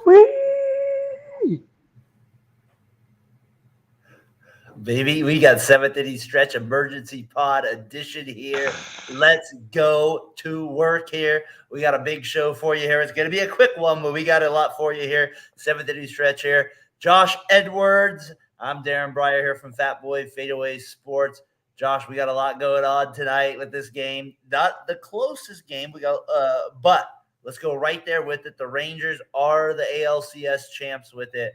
Whee! Baby, we got 7th inning stretch emergency pod edition here. Let's go to work here. We got a big show for you here. It's going to be a quick one, but we got a lot for you here. 7th inning stretch here. Josh Edwards. I'm Daren Breyer here from Fat Boy Fadeaway Sports. Josh, we got a lot going on tonight with this game. Not the closest game we got, but let's go right there with it. The Rangers are the ALCS champs with it.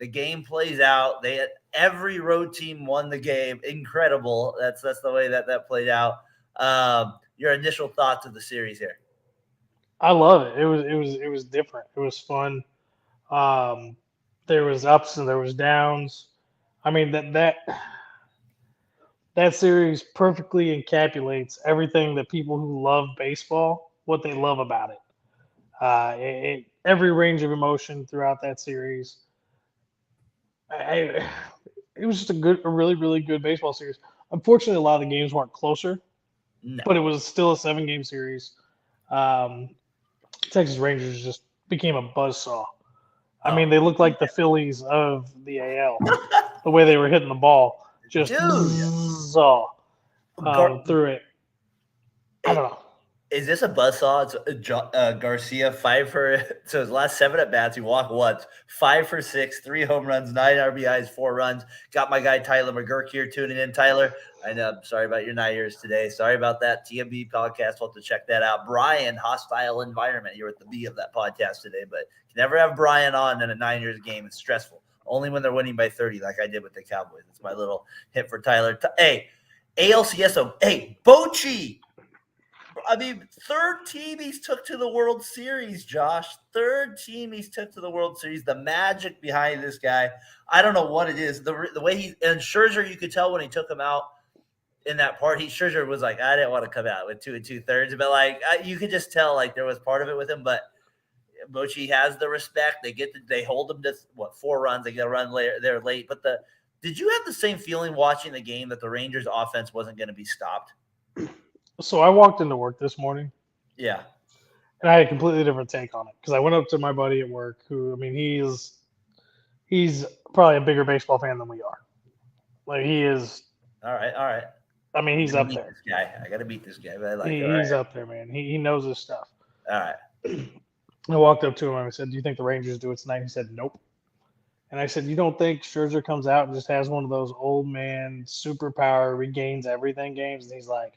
The game plays out. Every road team won the game. Incredible. That's the way that played out. Your initial thoughts of the series here? I love it. It was different. It was fun. There was ups and there was downs. I mean that series perfectly encapsulates everything that people who love baseball, what they love about it. Every range of emotion throughout that series. It was just a really, really good baseball series. Unfortunately, a lot of the games weren't closer, No. but it was still a 7-game series. Um, Texas Rangers just became a buzzsaw. I mean, they looked like the Phillies of the AL. The way they were hitting the ball, just saw through it. I don't know. Is this a buzzsaw? It's Garcia, 5 for – so his last 7 at-bats, he walked once, 5 for 6, 3 home runs, 9 RBIs, 4 runs. Got my guy Tyler McGurk here tuning in. Tyler, I know I'm sorry about your 9 years today. Sorry about that. TMB podcast, we'll have to check that out. Brian, hostile environment. You're at the B of that podcast today, but you can never have Brian on in a 9 years game. It's stressful. Only when they're winning by 30 like I did with the Cowboys. It's my little hit for Tyler. Hey, ALCS. Hey, Bochy. I mean, third team he's took to the World Series, Josh. Third team he's took to the World Series. The magic behind this guy, I don't know what it is. The way he – and Scherzer, you could tell when he took him out in that part, Scherzer was like, I didn't want to come out with 2 2/3. But, like, you could just tell, like, there was part of it with him. But Bochy has the respect. They hold him to, 4 runs. They get a run later. They're late. But did you have the same feeling watching the game that the Rangers offense wasn't going to be stopped? So I walked into work this morning. Yeah. And I had a completely different take on it because I went up to my buddy at work who, I mean, he's probably a bigger baseball fan than we are. Like, he is. All right. I mean, he's up there. I got to beat this guy. But he's up there, man. He knows his stuff. All right. I walked up to him and I said, do you think the Rangers do it tonight? He said, nope. And I said, you don't think Scherzer comes out and just has one of those old man superpower regains everything games? And he's like,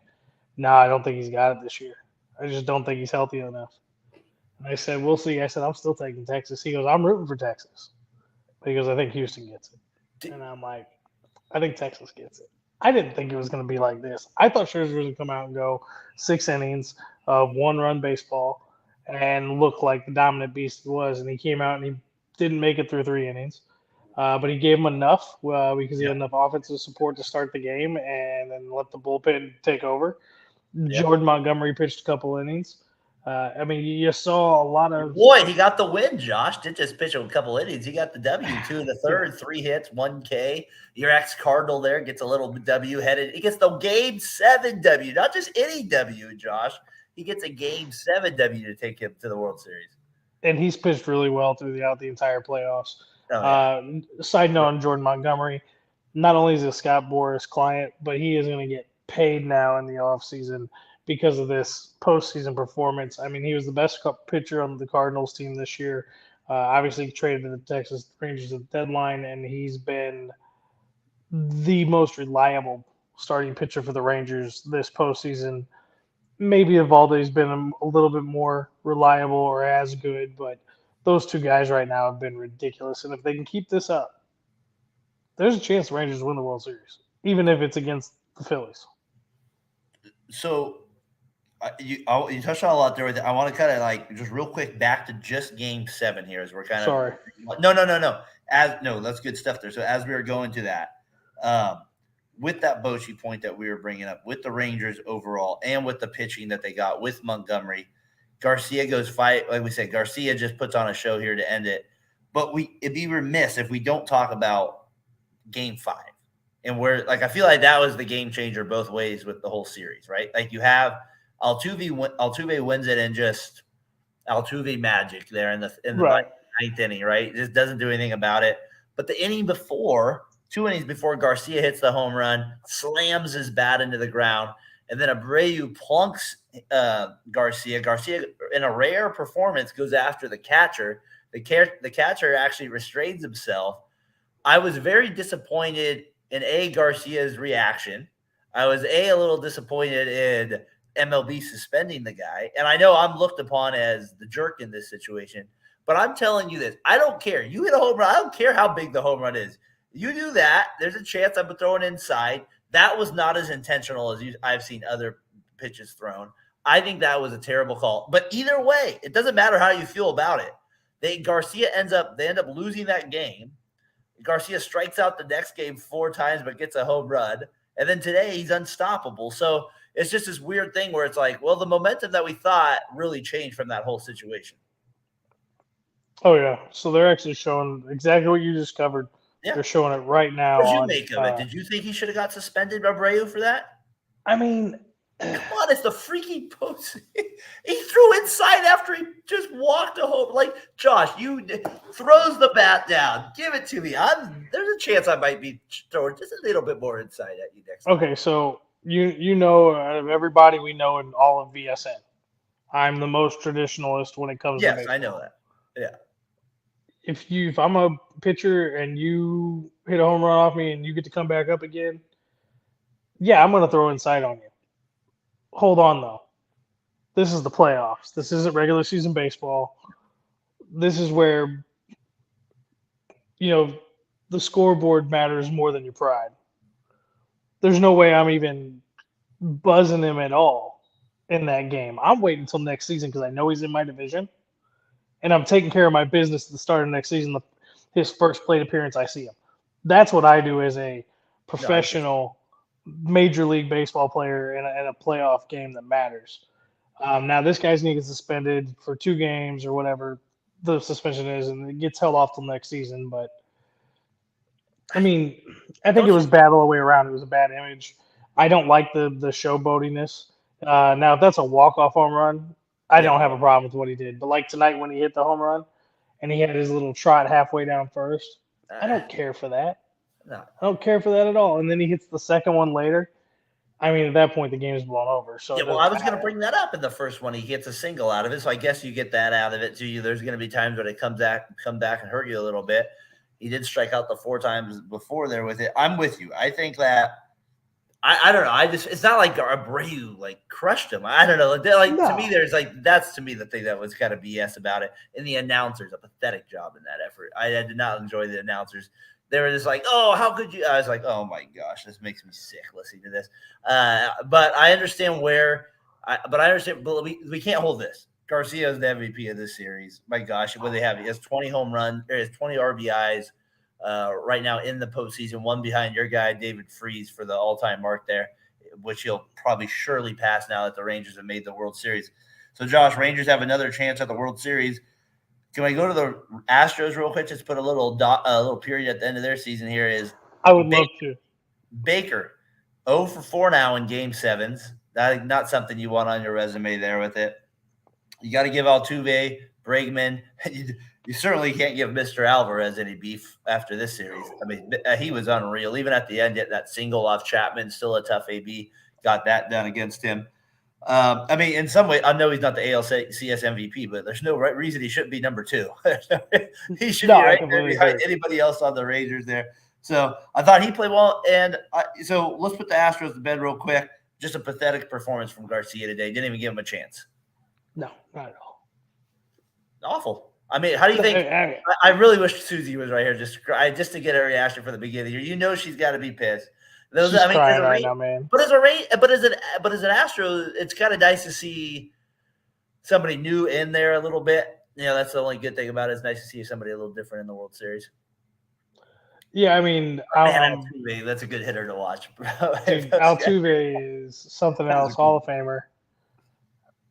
no, I don't think he's got it this year. I just don't think he's healthy enough. And I said, we'll see. I said, I'm still taking Texas. He goes, I'm rooting for Texas. But he goes, I think Houston gets it. And I'm like, I think Texas gets it. I didn't think it was going to be like this. I thought Scherzer was going to come out and go 6 innings of 1-run baseball and look like the dominant beast he was. And he came out and he didn't make it through 3 innings. But he gave him enough because he had enough offensive support to start the game and then let the bullpen take over. Yep. Jordan Montgomery pitched a couple innings. I mean, you saw a lot of. Boy, he got the win, Josh. Didn't just pitch a couple innings. He got the W, 2 in the third, 3 hits, 1 K. Your ex-Cardinal there gets a little W headed. He gets the Game 7 W, not just any W, Josh. He gets a Game 7 W to take him to the World Series. And he's pitched really well throughout the entire playoffs. Side note on Jordan Montgomery, not only is he a Scott Boras client, but he is going to get paid now in the offseason because of this postseason performance. I mean, he was the best pitcher on the Cardinals team this year. Obviously traded to the Texas Rangers at the deadline, and he's been the most reliable starting pitcher for the Rangers this postseason. Maybe Evaldi's been a little bit more reliable or as good, but those 2 guys right now have been ridiculous. And if they can keep this up, there's a chance the Rangers win the World Series, even if it's against the Phillies. So you touched on a lot there. I want to kind of just real quick back to just Game 7 here as we're kind of. Sorry. No. That's good stuff there. So as we were going to that, with that Bochy point that we were bringing up, with the Rangers overall and with the pitching that they got with Montgomery, Garcia goes 5. Like we said, Garcia just puts on a show here to end it. But it'd be remiss if we don't talk about Game 5. And I feel like that was the game changer both ways with the whole series, right? Like you have Altuve wins it and just Altuve magic there in the ninth inning, right? Just doesn't do anything about it. But the inning before, 2 innings before, Garcia hits the home run, slams his bat into the ground, and then Abreu plunks Garcia. Garcia, in a rare performance, goes after the catcher. The catcher actually restrains himself. I was very disappointed in Garcia's reaction. I was a little disappointed in MLB suspending the guy, and I know I'm looked upon as the jerk in this situation. But I'm telling you this: I don't care. You hit a home run. I don't care how big the home run is. You do that, there's a chance I'm throwing inside. That was not as intentional as I've seen other pitches thrown. I think that was a terrible call. But either way, it doesn't matter how you feel about it. They end up losing that game. Garcia strikes out the next game 4 times but gets a home run. And then today he's unstoppable. So it's just this weird thing where it's like, well, the momentum that we thought really changed from that whole situation. Oh, yeah. So they're actually showing exactly what you just covered. Yeah. They're showing it right now. What did you make of it? Did you think he should have got suspended, Abreu, for that? I mean, come on, it's the freaky post. He threw inside after he just walked a home. Like, Josh, you throws the bat down. Give it to me. There's a chance I might be throwing just a little bit more inside at you next time. Okay, so you know, out of everybody we know in all of VSN, I'm the most traditionalist when it comes to baseball. I know that. Yeah. If I'm a pitcher and you hit a home run off me and you get to come back up again, yeah, I'm going to throw inside on you. Hold on, though. This is the playoffs. This isn't regular season baseball. This is where, the scoreboard matters more than your pride. There's no way I'm even buzzing him at all in that game. I'm waiting until next season because I know he's in my division. And I'm taking care of my business at the start of next season, his first plate appearance, I see him. That's what I do as a professional Major League Baseball player in a playoff game that matters. Now, this guy's going to get suspended for 2 games or whatever the suspension is, and it gets held off till next season. But, I mean, I think it was bad all the way around. It was a bad image. I don't like the showboatiness. Now, if that's a walk-off home run, I don't have a problem with what he did. But like tonight when he hit the home run and he had his little trot halfway down first, I don't care for that. No. I don't care for that at all. And then he hits the second one later. I mean, at that point, the game is blown over. So yeah, well, I was going to bring that up in the first one. He hits a single out of it, so I guess you get that out of it too. There's going to be times when it come back and hurt you a little bit. He did strike out the 4 times before there with it. I'm with you. I think that I don't know. It's not like Abreu crushed him. I don't know. To me, that's to me the thing that was kind of BS about it. And the announcers, a pathetic job in that effort. I did not enjoy the announcers. They were just like, oh, how could you? I was like, oh my gosh, this makes me sick listening to this. But I understand but we can't hold this. Garcia is the MVP of this series. My gosh, what do they have? He has 20 home runs. He has 20 RBIs. Right now in the postseason, one behind your guy, David Freese, for the all-time mark there, which he'll probably surely pass now that the Rangers have made the World Series. So, Josh, Rangers have another chance at the World Series. Can I go to the Astros real quick? Just put a little period at the end of their season here. I would love to. Baker, 0 for 4 now in Game 7s. Not something you want on your resume there with it. You got to give Altuve, Bregman. You certainly can't give Mr. Alvarez any beef after this series. I mean, he was unreal. Even at the end, that single off Chapman, still a tough AB, got that done against him. I mean, in some way, I know he's not the ALCS MVP, but there's no reason he shouldn't be number 2. He should be right there behind anybody else on the Rangers there. So I thought he played well. And so let's put the Astros to bed real quick. Just a pathetic performance from Garcia today. Didn't even give him a chance. No, not at all. Awful. I mean, how do you think? I really wish Susie was right here just to get a reaction for the beginning here. She's got to be pissed. She's crying right now, man. But as an Astro, it's kind of nice to see somebody new in there a little bit. That's the only good thing about it. It's nice to see somebody a little different in the World Series. Yeah, I mean, Altuve, that's a good hitter to watch, bro. Dude, Altuve is something else. Hall of Famer.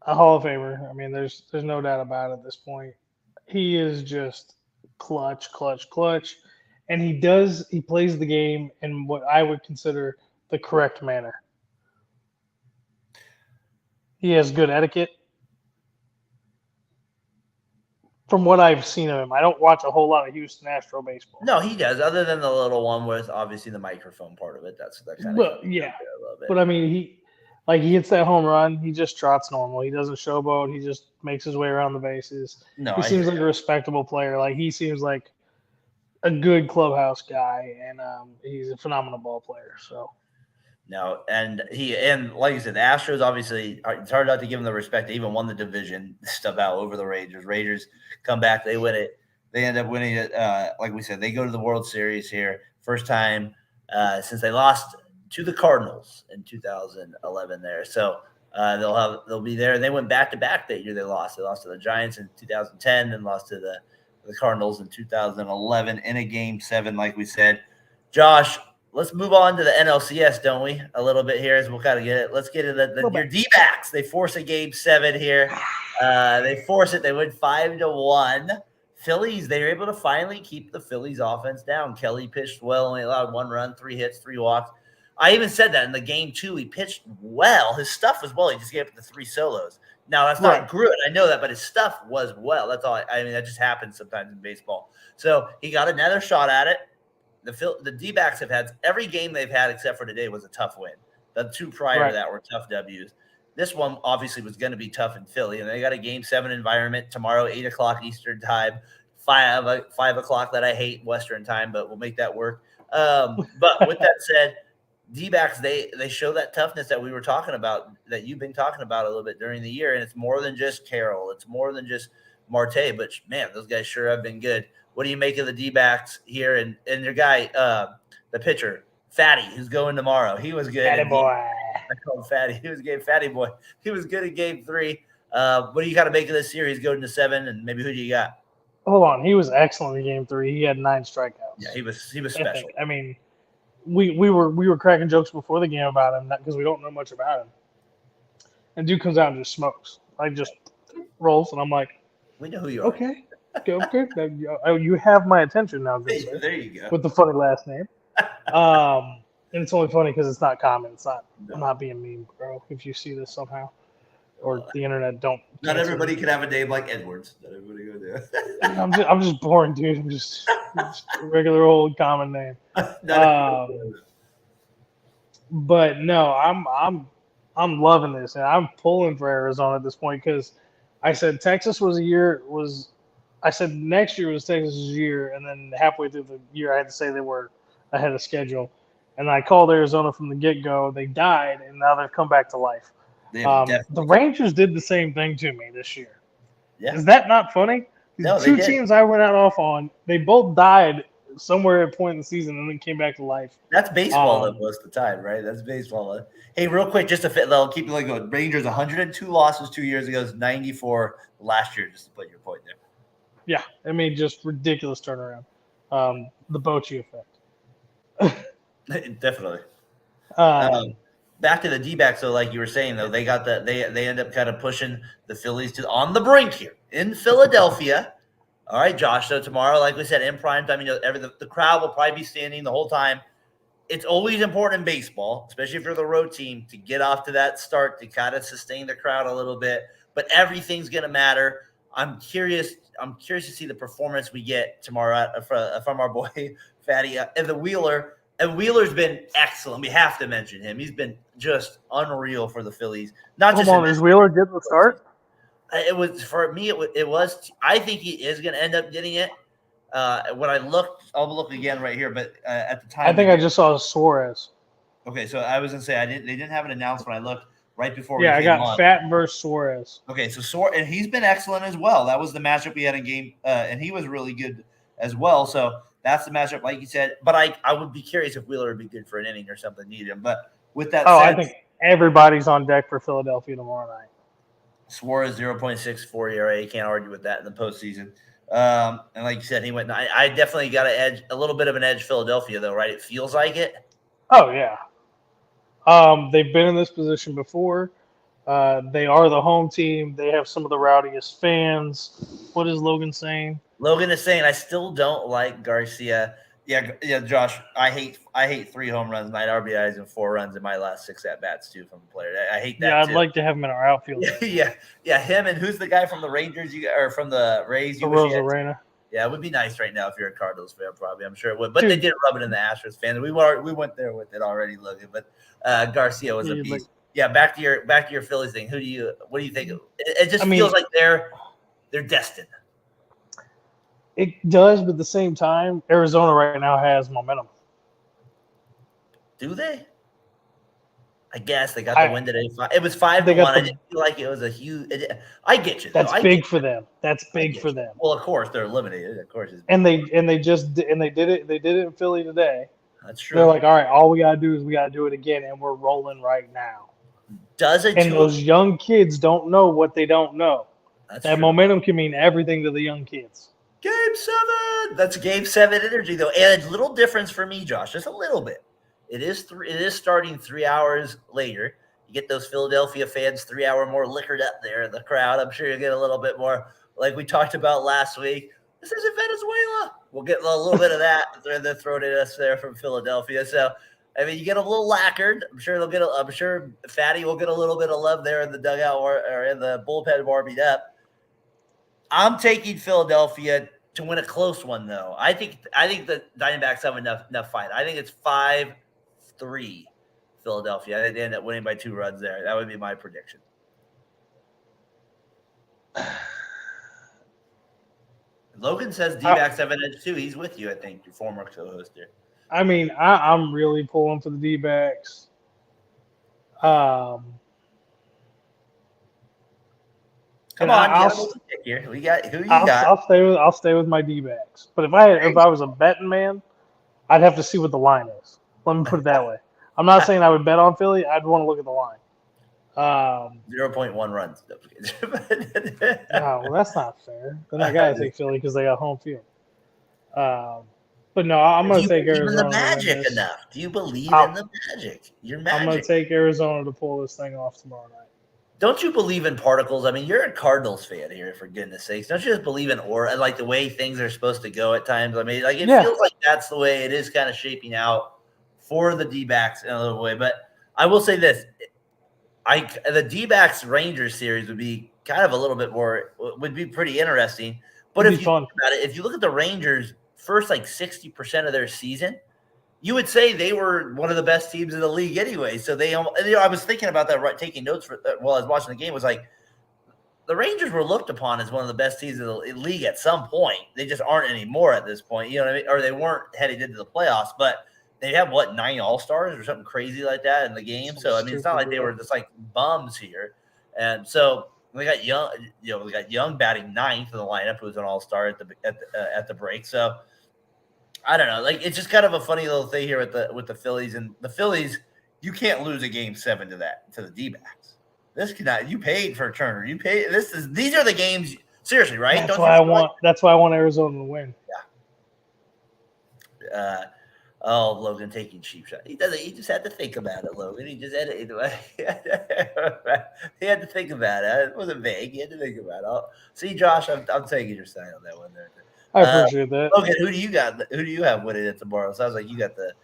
A Hall of Famer. I mean, there's no doubt about it at this point. He is just clutch. And he plays the game in what I would consider the correct manner. He has good etiquette. from what I've seen of him. I don't watch a whole lot of Houston Astro baseball. No, he does. Other than the little one with obviously the microphone part of it, that kind of But comes yeah, out there a little bit. but I mean, he hits that home run. He just trots normal. He doesn't showboat. He just makes his way around the bases. No, He I seems hear like you. a respectable player. Like he seems like a good clubhouse guy, and he's a phenomenal ball player. So No, and like you said, the Astros obviously it's hard not to give them the respect. They even won the division stuff out over the Rangers. Rangers come back, they win it. They end up winning it. Like we said, they go to the World Series here, first time since they lost to the Cardinals in 2011. There, so they'll be there. And they went back to back that year. They lost. They lost to the Giants in 2010, and lost to the Cardinals in 2011 in a Game 7, like we said. Josh, let's move on to the NLCS, don't we? A little bit here as we'll kind of get it. Let's get into your D-backs. They force a Game 7 here. They force it. They win 5-1. Phillies, they were able to finally keep the Phillies offense down. Kelly pitched well, only allowed 1 run, 3 hits, 3 walks. I even said that in the Game 2, he pitched well. His stuff was well. He just gave up the 3 solos. Now, that's not good. I know that, but his stuff was well. That's all. I mean, that just happens sometimes in baseball. So he got another shot at it. The D-backs have had every game they've had except for today was a tough win. The 2 prior to that were tough W's. This one obviously was going to be tough in Philly, and they got a Game 7 environment tomorrow, 8 o'clock Eastern time, 5 o'clock that I hate Western time, but we'll make that work. But with that said, D-backs, they show that toughness that we were talking about, that you've been talking about a little bit during the year, and it's more than just Carroll. It's more than just Marte, but, man, those guys sure have been good. What do you make of the D-backs here? And your guy, the pitcher, Fatty, who's going tomorrow. He was good. Fatty boy. I call him Fatty. He was good. Fatty boy. He was good in Game 3. What do you got to make of this series going to 7? And maybe who do you got? Hold on. He was excellent in Game 3. He had 9 strikeouts. Yeah, he was special. I mean, we were cracking jokes before the game about him because we don't know much about him. And dude comes out and just smokes. Like just rolls, and I'm like, we know who you are. Okay. Okay. You have my attention now. There you go. With the funny last name. And it's only funny because it's not common. It's not. No. I'm not being mean, bro. If you see this somehow, or the internet don't. Not everybody can have a name like Edwards. Not everybody go there. I'm just boring, dude. I'm just a regular old common name. But no, I'm loving this, and I'm pulling for Arizona at this point because I said Texas I said next year was Texas's year, and then halfway through the year I had to say they were ahead of schedule. And I called Arizona from the get-go. They died, and now they've come back to life. The Rangers did the same thing to me this year. Yeah. Is that not funny? No, two teams I went out off on, they both died somewhere at a point in the season and then came back to life. That's baseball most of the time, right? That's baseball. Hey, real quick, just to fit, I'll keep it going. Rangers 102 losses 2 years ago, 94 last year, just to put your point there. Yeah, I mean, just ridiculous turnaround. The Bochy effect. Definitely. Back to the D-backs, though, like you were saying, though, they got they end up kind of pushing the Phillies on the brink here in Philadelphia. All right, Josh. So tomorrow, like we said, in prime time, the crowd will probably be standing the whole time. It's always important in baseball, especially if you're the road team, to get off to that start to kind of sustain the crowd a little bit. But everything's going to matter. I'm curious to see the performance we get tomorrow from our boy Fatty and the Wheeler. And Wheeler's been excellent. We have to mention him. He's been just unreal for the Phillies. Is Wheeler get the start? It was for me. It was. I think he is going to end up getting it. When I looked, I'll look again right here. But at the time, I think I just saw Suarez. Okay, so I was going to say they didn't have an announcement. When I looked right before. Yeah, I got Fat versus Suarez. Okay, so and he's been excellent as well. That was the matchup we had in game, and he was really good as well. So. That's the matchup, like you said. But I would be curious if Wheeler would be good for an inning or something. Need him. But with that said, I think everybody's on deck for Philadelphia tomorrow night. Suarez 0.64 ERA. Can't argue with that in the postseason. And like you said, he went. I definitely got a little bit of an edge Philadelphia, though, right? It feels like it. Oh yeah. They've been in this position before. They are the home team. They have some of the rowdiest fans. What is Logan saying? Logan is saying, I still don't like Garcia. Yeah, Josh. I hate 3 home runs, 9 RBIs, and 4 runs in my last 6 at bats too from a player. I hate that Yeah, I'd too. like to have him in our outfield. Yeah. Him and who's the guy from the Rangers or from the Rays? You wish you had? Arozarena. Yeah, it would be nice right now if you're a Cardinals fan. Probably, I'm sure it would. But Dude. they did rub it in the Astros fans. We went there with it already, Logan. But Garcia was a beast. Yeah, back to your Phillies thing. What do you think? It just feels like they're destined. It does, but at the same time, Arizona right now has momentum. Do they? I guess they got the win today. It was 5-1. I didn't feel like it was a huge. I get you. That's big for them. That's big for them. Well, of course they're eliminated. Of course, and they did it. They did it in Philly today. That's true. They're like, all right, all we gotta do is we gotta do it again, and we're rolling right now. Those young kids don't know what they don't know. That momentum can mean everything to the young kids. Game 7. That's Game 7 energy, though, and a little difference for me, Josh, just a little bit. It is starting 3 hours later. You get those Philadelphia fans 3 hour more liquored up there in the crowd. I'm sure you'll get a little bit more, like we talked about last week. This isn't Venezuela. We'll get a little bit of that. They're throwing at us there from Philadelphia. So, I mean, you get a little lacquered. I'm sure Fatty will get a little bit of love there in the dugout or in the bullpen warming up. I'm taking Philadelphia to win a close one, though. I think the Diamondbacks have enough fight. I think it's 5-3 Philadelphia. I think they end up winning by 2 runs there. That would be my prediction. Logan says D-backs have an edge too. He's with you, I think, your former co-host here. I mean, I'm really pulling for the D-backs. Come on, here. We got who you got. I'll stay with my D-backs. But if I was a betting man, I'd have to see what the line is. Let me put it that way. I'm not saying I would bet on Philly. I'd want to look at the line. 0.1 runs. No, well, that's not fair. Then I gotta take Philly because they got home field. But no, I'm gonna take Arizona. Do you believe in the Magic enough? Do you believe in the Magic? Your Magic. I'm gonna take Arizona to pull this thing off tomorrow night. Don't you believe in particles? I mean, you're a Cardinals fan here, for goodness sakes. Don't you just believe in aura, like the way things are supposed to go at times? I mean, like it feels like that's the way it is kind of shaping out for the D-backs in a little way. But I will say this. The D-backs Rangers series would be kind of a little bit more, would be pretty interesting. But if you think about it, if you look at the Rangers first, like 60% of their season, you would say they were one of the best teams in the league anyway. So I was thinking about that, right, taking notes while I was watching the game. Was like the Rangers were looked upon as one of the best teams in the league at some point. They just aren't anymore at this point. You know what I mean? Or they weren't headed into the playoffs, but they have 9 All-Stars or something crazy like that in the game. So I mean, it's not like they were just like bums here. And so we got Young batting 9th in the lineup, who was an All-Star at the break. So I don't know. Like, it's just kind of a funny little thing here with the Phillies. And the Phillies, you can't lose a Game 7 to the D-backs. This cannot. You paid for Turner. You paid. These are the games. Seriously, right? That's why I want Arizona to win. Yeah. Logan taking cheap shot. He doesn't. He just had to think about it, Logan. He just had to. He had to think about it. It wasn't vague. He had to think about it. See, Josh, I'm taking your side on that one there. I appreciate that. Logan, who do you got? Who do you have winning it tomorrow? Sounds like you give the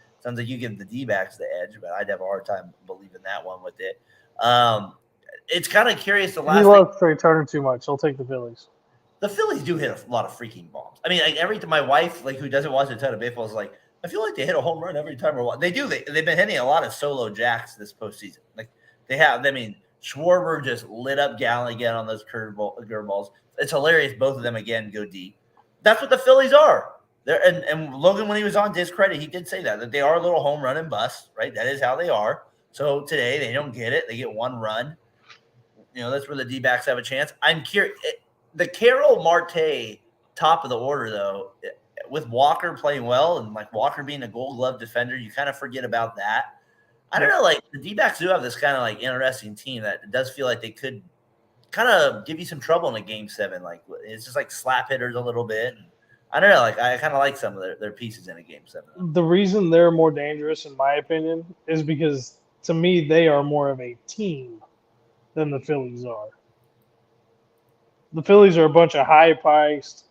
D-backs the edge, but I'd have a hard time believing that one with it. It's kind of curious. He loves Trey Turner too much. He'll take the Phillies. The Phillies do hit a lot of freaking bombs. I mean, like every time my wife, like who doesn't watch a ton of baseball, is like, I feel like they hit a home run every time they do. They've been hitting a lot of solo jacks this postseason. Like they have. I mean, Schwarber just lit up Gallen again on those curveballs. It's hilarious. Both of them again go deep. That's what the Phillies are. And Logan, when he was on, to his credit, he did say that they are a little home run and bust, right? That is how they are. So today they don't get it. They get 1 run. You know, that's where the D-backs have a chance. I'm curious. The Carroll Marte top of the order, though, with Walker playing well and like Walker being a Gold Glove defender, you kind of forget about that. I don't know. Like the D-backs do have this kind of like interesting team that does feel like they could kind of give you some trouble in a Game 7. Like it's just like slap hitters a little bit. And I don't know. Like I kind of like some of their pieces in a Game 7. The reason they're more dangerous, in my opinion, is because to me they are more of a team than the Phillies are. The Phillies are a bunch of high-priced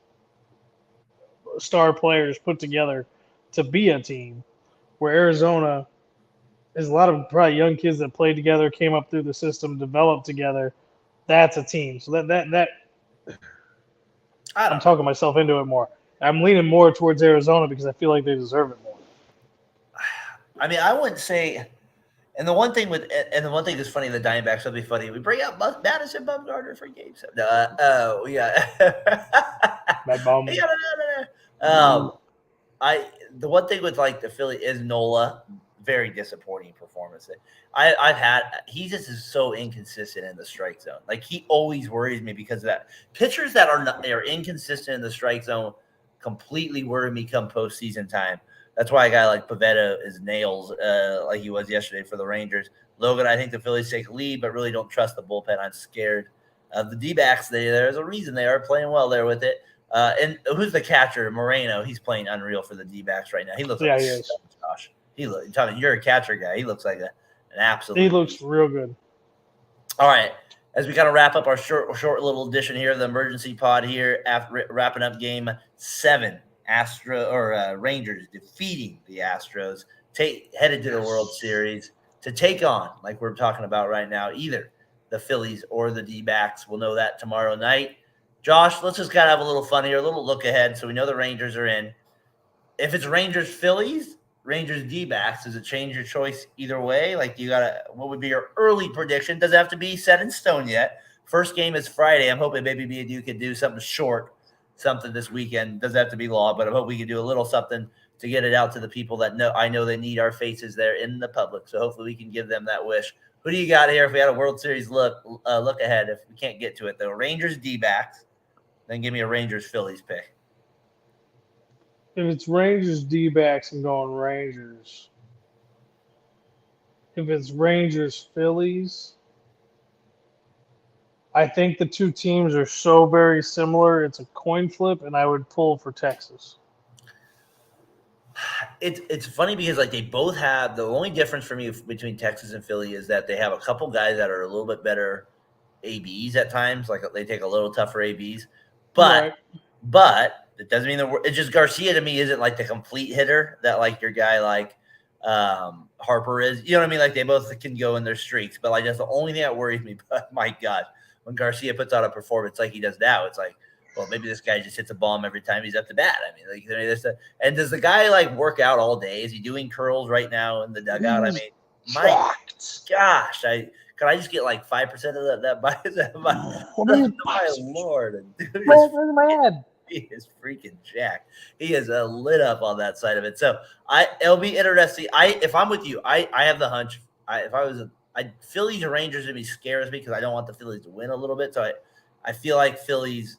star players put together to be a team. Where Arizona is a lot of probably young kids that played together, came up through the system, developed together. That's a team. So that I I'm don't know. talking myself into it more. I'm leaning more towards Arizona because I feel like they deserve it more. I mean, I wouldn't say. And the one thing that's funny, the Diamondbacks will be funny. We bring out Madison Bumgarner for game 7. Yeah. That bum. um, the one thing with like the Philly is Nola, very disappointing performance. He just is so inconsistent in the strike zone. Like he always worries me because of that. Pitchers that are inconsistent in the strike zone completely worry me come postseason time. That's why a guy like Pivetta is nails, like he was yesterday for the Rangers. Logan, I think the Phillies take a lead, but really don't trust the bullpen. I'm scared of the D-backs. There's a reason they are playing well there with it. And who's the catcher? Moreno. He's playing unreal for the D-backs right now. He looks like Yeah, a he is. stud, Josh. Tommy, you're a catcher guy. He looks like an absolute. He looks beast. real good. All right. As we kind of wrap up our short little edition here of the emergency pod here, after wrapping up game 7, Rangers defeating the Astros, headed to the World Series to take on, like we're talking about right now, either the Phillies or the D-backs. We'll know that tomorrow night. Josh, let's just kind of have a little fun here, a little look ahead, so we know the Rangers are in. If it's Rangers Phillies, Rangers D-backs, does it change your choice either way? Like what would be your early prediction? Doesn't have to be set in stone yet. First game is Friday. I'm hoping maybe me and you could do something short, something this weekend. Doesn't have to be long, but I hope we can do a little something to get it out to the people that I know they need our faces there in the public. So hopefully we can give them that wish. Who do you got here if we had a World Series look ahead? If we can't get to it, though, Rangers D-backs, then give me a Rangers Phillies pick. If it's Rangers D-backs, I'm going Rangers. If it's Rangers Phillies, I think the two teams are so very similar. It's a coin flip, and I would pull for Texas. It's funny because like they both have, the only difference for me between Texas and Philly is that they have a couple guys that are a little bit better ABs at times. Like they take a little tougher ABs, but it doesn't mean that it's just Garcia to me isn't like the complete hitter that like your guy like Harper is. You know what I mean? Like they both can go in their streaks, but like that's the only thing that worries me. But my God, when Garcia puts out a performance like he does now, it's like, well, maybe this guy just hits a bomb every time he's at the bat. I mean, and does the guy like work out all day? Is he doing curls right now in the dugout? I mean, my gosh, could I just get like 5% of that? My Lord, dude, my head. he is freaking jacked. He is lit up on that side of it. So it'll be interesting. If I'm with you, I have the hunch. Phillies or Rangers to me scares me because I don't want the Phillies to win a little bit. So I feel like Phillies.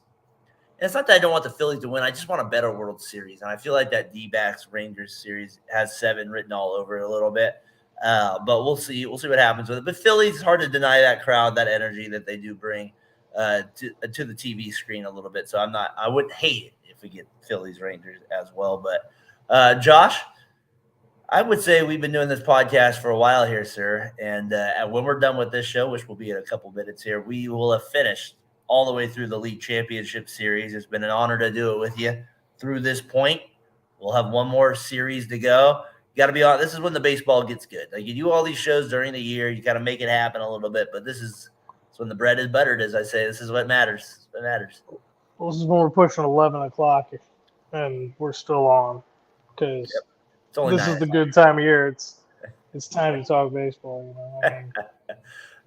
And it's not that I don't want the Phillies to win. I just want a better World Series. And I feel like that D-backs Rangers series has 7 written all over it a little bit. But we'll see. We'll see what happens with it. But Phillies, it's hard to deny that crowd, that energy that they do bring to the TV screen a little bit. So I wouldn't hate it if we get Phillies Rangers as well. But Josh, I would say we've been doing this podcast for a while here, sir. And when we're done with this show, which will be in a couple minutes here, we will have finished all the way through the league championship series. It's been an honor to do it with you through this point. We'll have one more series to go. You got to be on. This is when the baseball gets good. Like you do all these shows during the year, you got to make it happen a little bit. But this is when the bread is buttered, as I say. This is what matters. What matters. Well, this is when we're pushing 11 o'clock, and we're still on because this is the good time of year. It's time to talk baseball. You know. I mean,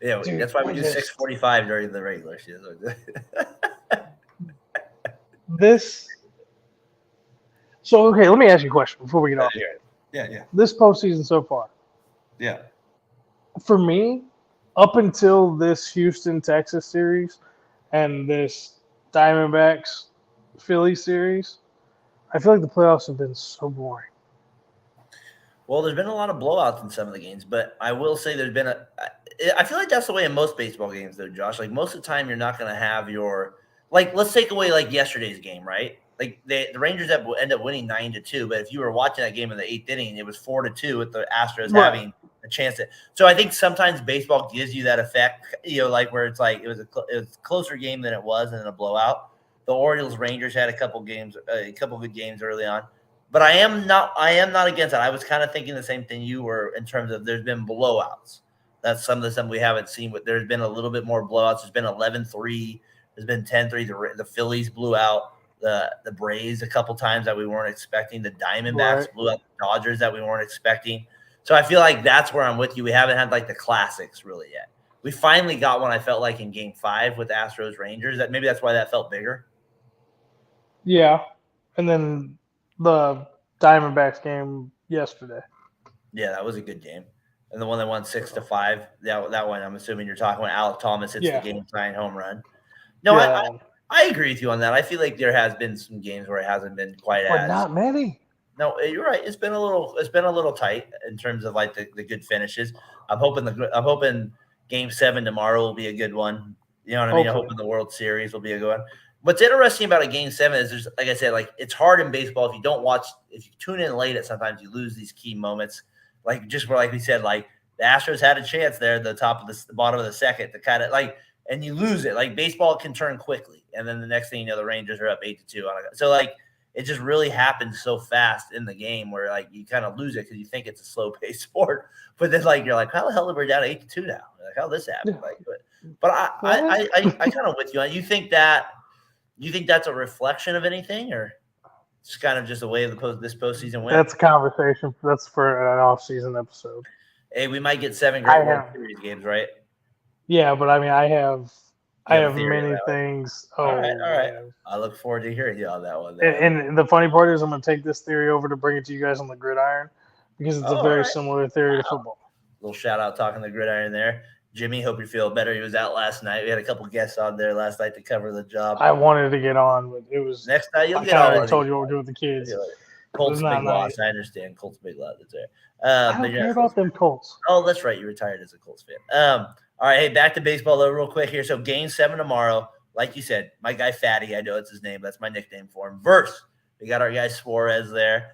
yeah, dude, that's why we do 6:45 during the regular season. So, okay, let me ask you a question before we get off. Yeah. This postseason so far. Yeah. For me, up until this Houston-Texas series and this Diamondbacks Philly series, I feel like the playoffs have been so boring. Well, there's been a lot of blowouts in some of the games, but I will say there's been I feel like that's the way in most baseball games, though, Josh. Like most of the time, you're not going to have let's take away like yesterday's game, right? Like the Rangers end up winning 9-2, but if you were watching that game in the 8th inning, it was 4-2 with the Astros having a chance to. So I think sometimes baseball gives you that effect, like where it's like it was a closer game than it was in a blowout. The Orioles Rangers had a couple good games early on. But I am not against that. I was kind of thinking the same thing you were in terms of there's been blowouts. That's some of the stuff we haven't seen. But there's been a little bit more blowouts. There's been 11-3. There's been 10-3. The Phillies blew out the Braves a couple times that we weren't expecting. The Diamondbacks blew out the Dodgers that we weren't expecting. So I feel like that's where I'm with you. We haven't had like the classics really yet. We finally got one, I felt like, in Game 5 with Astros Rangers. That maybe that's why that felt bigger. Yeah. And then the Diamondbacks game yesterday. Yeah, that was a good game. And the one that won 6-5, that one, I'm assuming you're talking about Alec Thomas hits the game-tying home run. No, I agree with you on that. I feel like there has been some games where it hasn't been quite but not many. No, you're right. It's been a little tight in terms of like the good finishes. I'm hoping Game 7 tomorrow will be a good one. You know what I mean? I'm hoping the World Series will be a good one. What's interesting about a Game 7 is there's, like I said, like it's hard in baseball if you tune in late, sometimes you lose these key moments. Like just where, like we said, like the Astros had a chance there at the top of the bottom of the second to kind of like, and you lose it. Like baseball can turn quickly, and then the next thing you know, the Rangers are up 8-2. So like it just really happens so fast in the game where like you kind of lose it because you think it's a slow paced sport, but then like you're like, how the hell are we down 8-2 now? Like how this happened? Like, but I kind of with you. You think that's a reflection of anything, or it's kind of just a way of this postseason win? That's a conversation. That's for an off-season episode. Hey, we might get 7 great World Series games, right? Yeah, but I mean, I have many things. All right. I look forward to hearing you on that one. And the funny part is, I'm going to take this theory over to bring it to you guys on the gridiron because it's a very similar theory to football. Little shout out talking the gridiron there. Jimmy, hope you feel better. He was out last night. We had a couple guests on there last night to cover the job. I wanted to get on, but it was next night you'll get on. I told you what we're doing with the kids. Colts big loss. I understand. Colts big loss. That's right. I don't care about them Colts. Oh, that's right. You retired as a Colts fan. All right. Hey, back to baseball though, real quick here. So Game 7 tomorrow. Like you said, my guy Fatty. I know it's his name. That's my nickname for him. Verse. We got our guy Suarez there.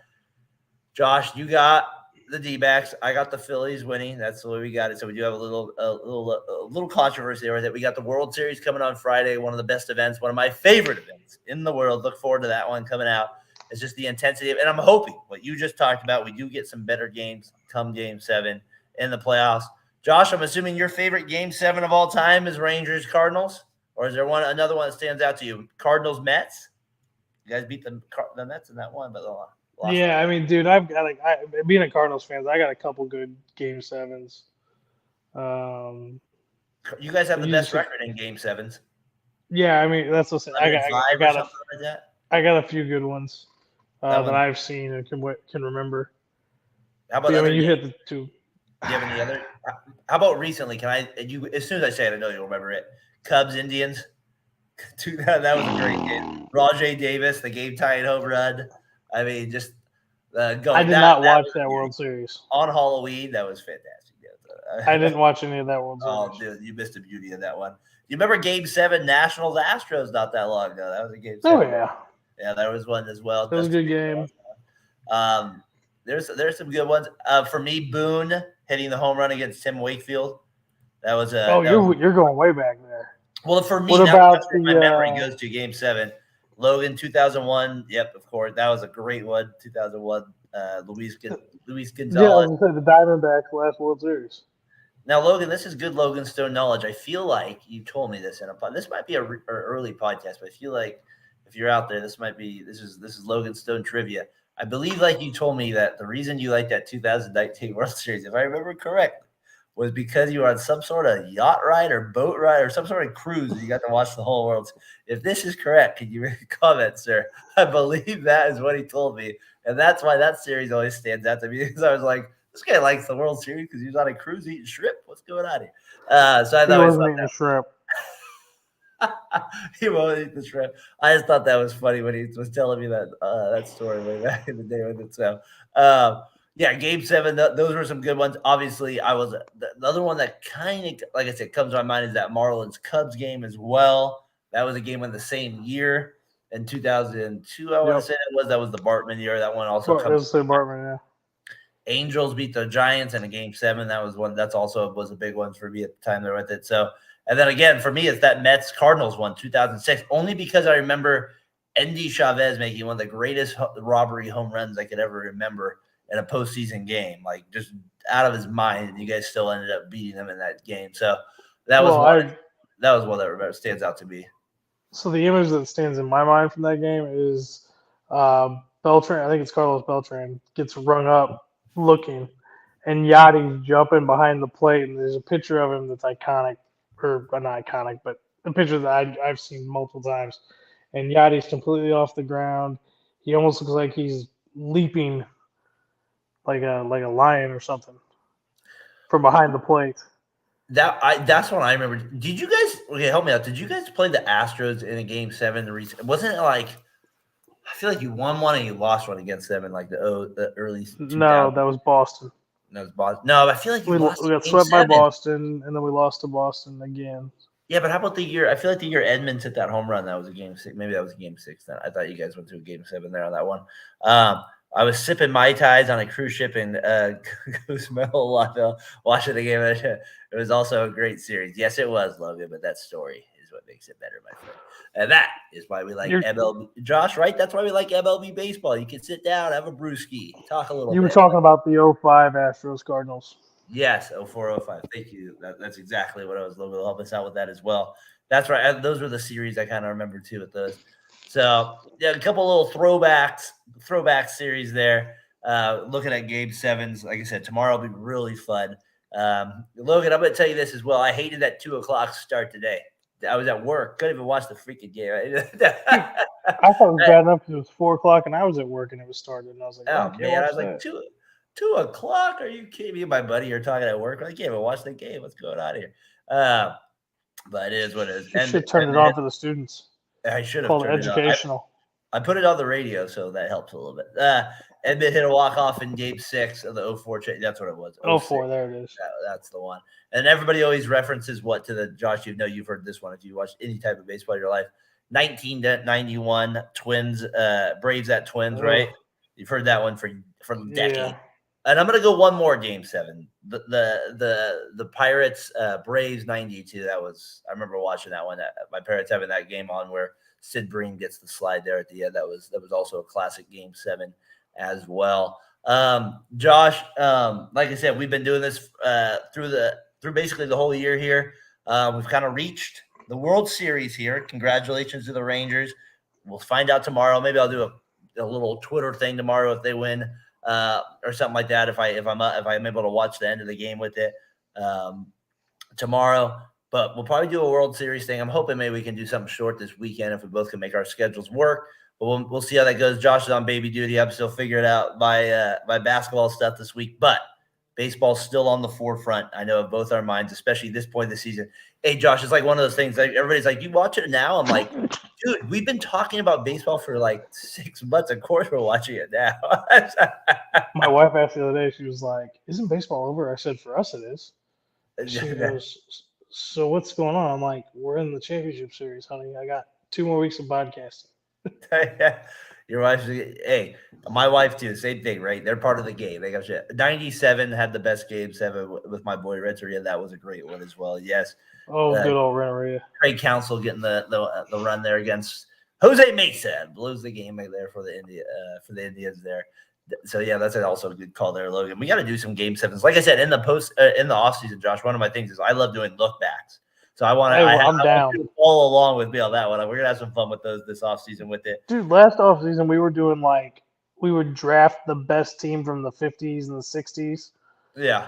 Josh, you got the D-backs. I got the Phillies winning. That's the way we got it. So we do have a little controversy there. That we got the World Series coming on Friday. One of the best events. One of my favorite events in the world. Look forward to that one coming out. It's just the intensity of, and I'm hoping what you just talked about, we do get some better games come Game 7 in the playoffs. Josh, I'm assuming your favorite Game 7 of all time is Rangers Cardinals, or is there another one that stands out to you? Cardinals Mets. You guys beat the Mets in that one, but yeah, I mean, dude, I've got being a Cardinals fan, I got a couple good Game 7s. You guys have the best record in Game 7s. Yeah, I mean that's what I got a few good ones that I've seen and can remember. How about you hit the two? Do you have any other? How about recently? As soon as I say it, I know you'll remember it. Cubs Indians. That was a great game. Rajay Davis, the game tying home run. I mean, just going. I did not watch that World Series on Halloween. That was fantastic. I didn't watch any of that World Series. Oh, dude, you missed the beauty of that one. You remember Game 7 Nationals Astros not that long ago? That was a Game 7. Oh yeah. Yeah, there was one as well. That was a good game. There's some good ones. For me, Boone hitting the home run against Tim Wakefield. That was a. Oh, you're going way back there. Well, for me, what about my memory goes to Game 7. Logan, 2001. Yep, of course, that was a great one. 2001. Luis Gonzalez. Yeah, I was gonna say the Diamondbacks last World Series. Now, Logan, this is good Logan Stone knowledge. I feel like you told me this in a this might be an early podcast, but I feel like if you're out there, this is Logan Stone trivia. I believe, like you told me, that the reason you liked that 2019 World Series, if I remember correctly, was because you were on some sort of yacht ride or boat ride or some sort of cruise and you got to watch the whole world. If this is correct, can you comment, sir? I believe that is what he told me. And that's why that series always stands out to me, because I was like, this guy likes the World Series because he was on a cruise eating shrimp. What's going on here? So I thought he wasn't eating shrimp. He won't eat the shrimp. I just thought that was funny when he was telling me that story way back in the day with it. So, yeah, Game 7, those were some good ones. Obviously, the other one that kind of, like I said, comes to my mind is that Marlins-Cubs game as well. That was a game in the same year in 2002, I want to say that was the Bartman year. That one also comes. It was Bartman, yeah. Angels beat the Giants in a Game 7. That was one. That's also was a big one for me at the time they were with it. So, and then again, for me, it's that Mets-Cardinals one, 2006, only because I remember Endy Chavez making one of the greatest robbery home runs I could ever remember in a postseason game, like just out of his mind. And you guys still ended up beating them in that game. So that was one that stands out to me. So the image that stands in my mind from that game is Beltran. I think it's Carlos Beltran gets rung up looking, and Yachty's jumping behind the plate, and there's a picture of him that's iconic, or not iconic, but a picture that I've seen multiple times. And Yachty's completely off the ground. He almost looks like he's leaping like a lion or something from behind the plate. That's what I remember. Did you guys help me out? Did you guys play the Astros in a game 7? Wasn't it like I feel like you won one and you lost one against them in like the early 2000s? No, that was Boston. That was Boston. No, I feel like we got swept by Boston, and then we lost to Boston again. Yeah, but how about the year? I feel like the year Edmonds hit that home run, that was a game 6. Maybe that was a game 6 then. I thought you guys went to a game 7 there on that one. I was sipping Mai Tais on a cruise ship in Cozumel, watching the game. It was also a great series. Yes, it was, Logan, but that story is what makes it better, my friend. And that is why we like MLB. Josh, right? That's why we like MLB baseball. You can sit down, have a brewski, talk a little bit. You were talking about the 05 Astros Cardinals. Yes, 04-05. Thank you. That's exactly what I was. Logan will help us out with that as well. That's right. Those were the series I kind of remember too with those. So yeah, a couple little throwback series there. Looking at game 7s, like I said, tomorrow will be really fun. Logan, I'm going to tell you this as well. I hated that 2:00 start today. I was at work, couldn't even watch the freaking game. I thought it was bad enough because it was 4:00 and I was at work and it was starting. And I was like, oh man, I was like 2:00? Are you kidding me? My buddy, you're talking at work. I can't even watch the game. What's going on here? But it is what it is. You should turn it on for the students. I should have called it educational. I put it on the radio, so that helps a little bit. Edmund hit a walk-off in game 6 of the 04 trade. That's what it was. 04, there it is. That's the one. And everybody always references what to the Josh, you've heard this one if you watched any type of baseball in your life. 1991 Twins, Braves at Twins, right? You've heard that one for a decade. Yeah. And I'm gonna go one more game 7. The Pirates Braves 92. I remember watching that one. My parents having that game on where Sid Breen gets the slide there at the end. That was also a classic game 7 as well. Josh, like I said, we've been doing this through basically the whole year here. We've kind of reached the World Series here. Congratulations to the Rangers. We'll find out tomorrow. Maybe I'll do a little Twitter thing tomorrow if they win. Or something like that. If I'm able to watch the end of the game with it tomorrow, but we'll probably do a World Series thing. I'm hoping maybe we can do something short this weekend if we both can make our schedules work. But we'll see how that goes. Josh is on baby duty. I'm still figuring out my basketball stuff this week, but baseball's still on the forefront. I know of both our minds, especially at this point of the season. Hey, Josh, it's like one of those things. Like everybody's like, "You watch it now?" I'm like, dude, we've been talking about baseball for like 6 months. Of course, we're watching it now. My wife asked the other day. She was like, "Isn't baseball over?" I said, "For us, it is." She goes, "So what's going on?" I'm like, "We're in the championship series, honey. I got 2 more weeks of podcasting." Your wife's my wife too. Same thing, right? They're part of the game. They got shit. 97 had the best game 7 with my boy Renteria. That was a great one as well. Yes. Oh, good old Renteria. Trade Council getting the run there against Jose Mesa. Blows the game there for the Indians there. So yeah, that's also a good call there, Logan. We got to do some game 7s. Like I said, in the offseason, Josh, one of my things is I love doing look backs. So I'm down. Follow along with me on that one. We're gonna have some fun with those this offseason with it. Dude, last offseason we were doing we would draft the best team from the 50s and the 60s. Yeah.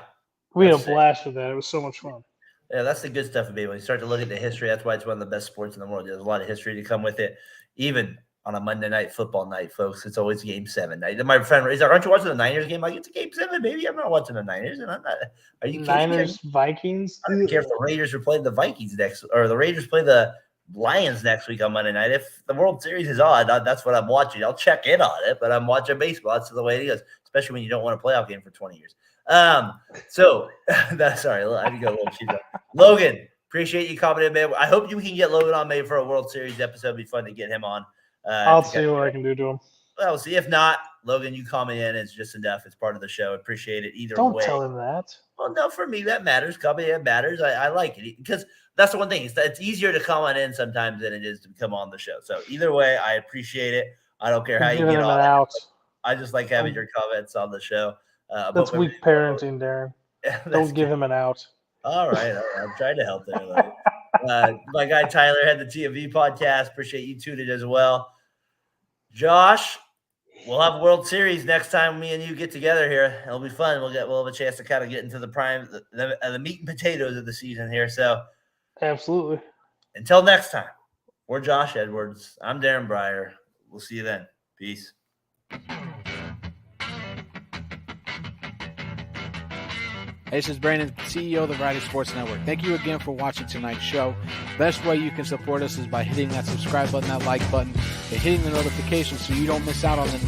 We had a blast with that. It was so much fun. Yeah, that's the good stuff of it. When you start to look at the history, that's why it's one of the best sports in the world. There's a lot of history to come with it. Even on a Monday night football night, folks, it's always game 7 night. My friend is like, "Aren't you watching the Niners game?" Like, it's a game 7, baby. I'm not watching the Niners, and I'm not. Are you kidding me? Niners Vikings? I don't care if the Raiders are playing the Vikings next, or the Raiders play the Lions next week on Monday night. If the World Series is on, that's what I'm watching. I'll check in on it, but I'm watching baseball. That's the way it is, especially when you don't want a playoff game for 20 years. So that's sorry. I had to go a little cheap. Logan, appreciate you coming in, man. I hope you can get Logan on maybe for a World Series episode. It'd be fun to get him on. I'll see what I can do to him. Well, we'll see. If not, Logan, you call me in. It's just enough. It's part of the show. Appreciate it either Don't way. tell him that. Well, no, for me, that matters. Call me, it matters. I like it because that's the one thing. It's easier to come on in sometimes than it is to come on the show. So either way, I appreciate it. I don't care how you get on out. I just like having your comments on the show. That's weak parenting, Darren. Don't give him an out. All right. I'm trying to help there. My guy Tyler had the TMV podcast. Appreciate you tuning as well. Josh, we'll have a World Series next time me and you get together here. It'll be fun. We'll have a chance to kind of get into the prime, the meat and potatoes of the season here. So, absolutely. Until next time, we're Josh Edwards. I'm Darren Breyer. We'll see you then. Peace. Hey, this is Brandon, CEO of the Variety Sports Network. Thank you again for watching tonight's show. Best way you can support us is by hitting that subscribe button, that like button, and hitting the notifications so you don't miss out on the